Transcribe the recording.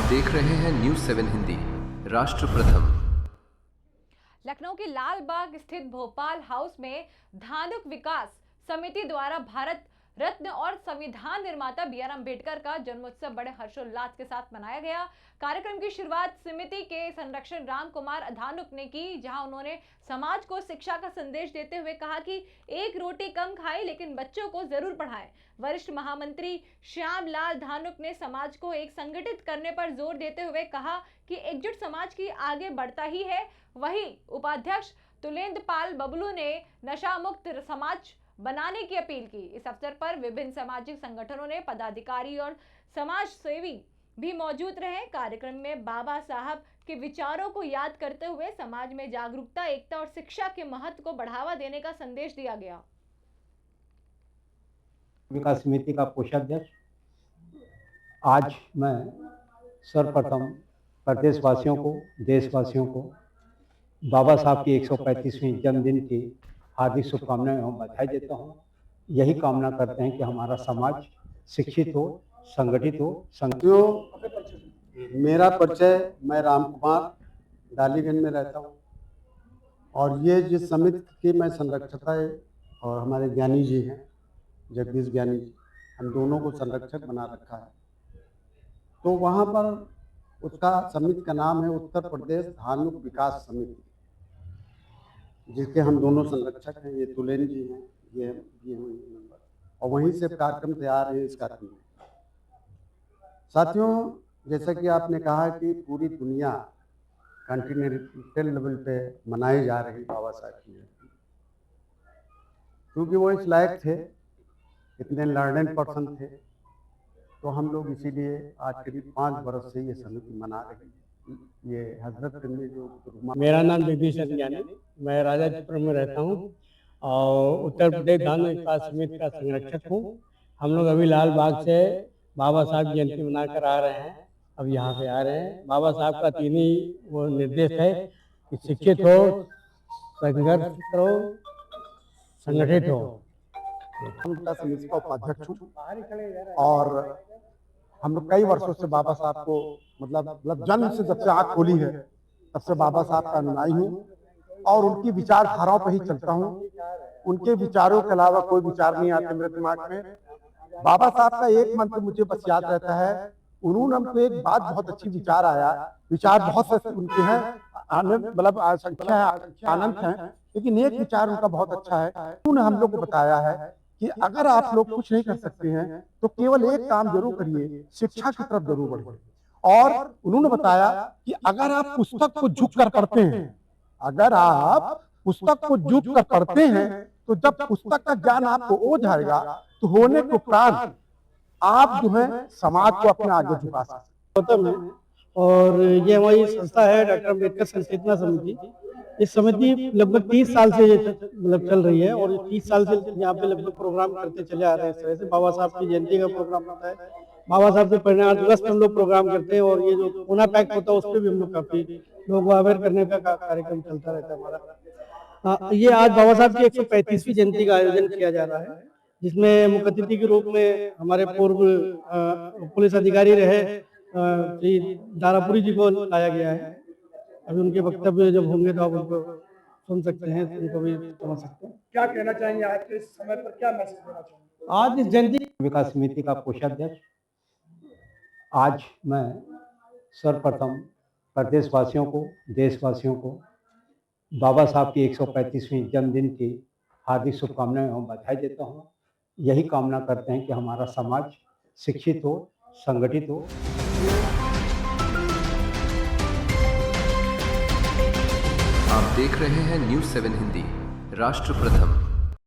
देख रहे हैं न्यूज़ 7 हिंदी। राष्ट्र प्रथम। लखनऊ के लाल बाग स्थित भोपाल हाउस में धानुक विकास समिति द्वारा भारत रत्न और संविधान निर्माता बी.आर. अम्बेडकर का जन्मोत्सव बड़े हर्षोल्लास के साथ मनाया गया। कार्यक्रम की शुरुआत समिति के संरक्षक राम कुमार धानुक ने की, जहां उन्होंने समाज को शिक्षा का संदेश देते हुए कहा कि एक रोटी कम खाएं लेकिन बच्चों को जरूर पढ़ाएं। वरिष्ठ महामंत्री श्याम लाल धानुक ने समाज को एक संगठित करने पर जोर देते हुए कहा कि एकजुट समाज की आगे बढ़ता ही है। वहीं उपाध्यक्ष तुलेंद्र पाल बबलू ने नशा मुक्त समाज बनाने की अपील की। इस अवसर पर विभिन्न सामाजिक संगठनों ने पदाधिकारी और समाज सेवी भी मौजूद रहे। कार्यक्रम में बाबा साहब के विचारों को याद करते हुए समाज में जागरूकता, एकता और शिक्षा के महत्व को बढ़ावा देने का संदेश दिया गया। विकास समिति का कोषाध्यक्ष, आज मैं सर्वप्रथम प्रदेशवासियों को, देशवासियों को बाबा साहब की 135वीं जन्मदिन की हार्दिक शुभकामनाएं एवं बधाई देता हूं। यही कामना करते हैं कि हमारा समाज शिक्षित हो, संगठित हो। मेरा परिचय, मैं राम कुमार डालीगंज में रहता हूं और ये जिस समिति की मैं संरक्षक है और हमारे ज्ञानी जी हैं, जगदीश ज्ञानी जी, हम दोनों को संरक्षक बना रखा है। तो वहाँ पर उसका समिति का नाम है उत्तर प्रदेश धानुक विकास समिति, जिसके हम दोनों संरक्षक हैं। ये तुलेन जी हैं, ये नंबर, और वहीं से कार्यक्रम तैयार है इस कार्यक्रम में। साथियों, जैसा कि आपने कहा कि पूरी दुनिया कॉन्टिनेंटल लेवल पे मनाई जा रही बाबा साहब की जयंती, क्योंकि वो इस लायक थे, इतने लर्नेड पर्सन थे, तो हम लोग इसीलिए आज करीब 5 वर्ष से ये समिति मना रही है। ये हजरत में जो मेरा नाम जगदीश ज्ञानी, मैं राजापुर में रहता हूँ और उत्तर प्रदेश धानुक विकास समिति का संरक्षक हूँ। हम लोग अभी लाल बाग से बाबा साहब की जयंती मनाकर आ रहे हैं। अब यहाँ पे आ रहे हैं। बाबा साहब का 3 ही वो निर्देश है कि शिक्षित हो, संघर्ष करो, संगठित हो। हम समिति का उपाध्यक्ष हूँ और हम लोग कई वर्षों से बाबा साहब को मतलब जन्म से जब से आँख खोली है तब से बाबा साहब का अनुयायी हूँ और उनकी विचारधाराओं पर ही चलता हूँ। उनके विचारों के अलावा कोई विचार नहीं आते मेरे दिमाग में। बाबा साहब का एक मंत्र मुझे बस याद रहता है, उन्होंने हमको एक बात बहुत अच्छी विचार आया, विचार बहुत से उनके हैं, आनंद मतलब संख्या है, अनंत है, लेकिन एक विचार उनका बहुत अच्छा है। उन्होंने हम लोग को बताया है कि अगर आप लोग कुछ नहीं कर सकते हैं तो केवल एक काम जरूर करिए, शिक्षा की तरफ जरूर बढ़िए। और उन्होंने बताया कि अगर आप पुस्तक को झुक कर पढ़ते हैं, अगर आप पुस्तक को झुक कर पढ़ते हैं तो जब पुस्तक का ज्ञान आपको हो जाएगा तो होने के उपरांत आप जो है समाज को अपने आगे झुका सकते हैं। और ये हमारी संस्था है डॉक्टर अम्बेडकर संचेतना समिति। इस समिति लगभग 30 साल से मतलब चल रही है और 30 साल से यहाँ पे लगभग प्रोग्राम करते चले आ रहे हैं। इस तरह से बाबा साहब की जयंती का प्रोग्राम होता है, बाबा साहब से प्रेरणा दिवस पर हम लोग प्रोग्राम करते हैं और ये जो पूना पैक्ट होता है उस पर भी हम लोग काफी लोगों को अवेयर करने का कार्यक्रम चलता रहता है हमारा। ये आज बाबा साहब की 135वीं जयंती का आयोजन किया जा रहा है, जिसमें मुख्य अतिथि के रूप में हमारे पूर्व पुलिस अधिकारी रहे श्री दारापुरी जी को लाया गया है। अभी उनके वक्तव्य जब होंगे तो आप उनको सुन सकते हैं, उनको भी समझ सकते हैं। क्या कहना चाहेंगे आज के समय पर, क्या मैसेज देना चाहेंगे? आज इस जयंती विकास समिति का कोषाध्यक्ष, आज मैं सर्वप्रथम प्रदेशवासियों को, देशवासियों को बाबा साहब की 135वीं जन्मदिन की हार्दिक शुभकामनाएं एवं बधाई देता हूँ। यही कामना करते हैं कि हमारा समाज शिक्षित हो, संगठित हो। आप देख रहे हैं न्यूज़ 7 हिंदी। राष्ट्र प्रथम।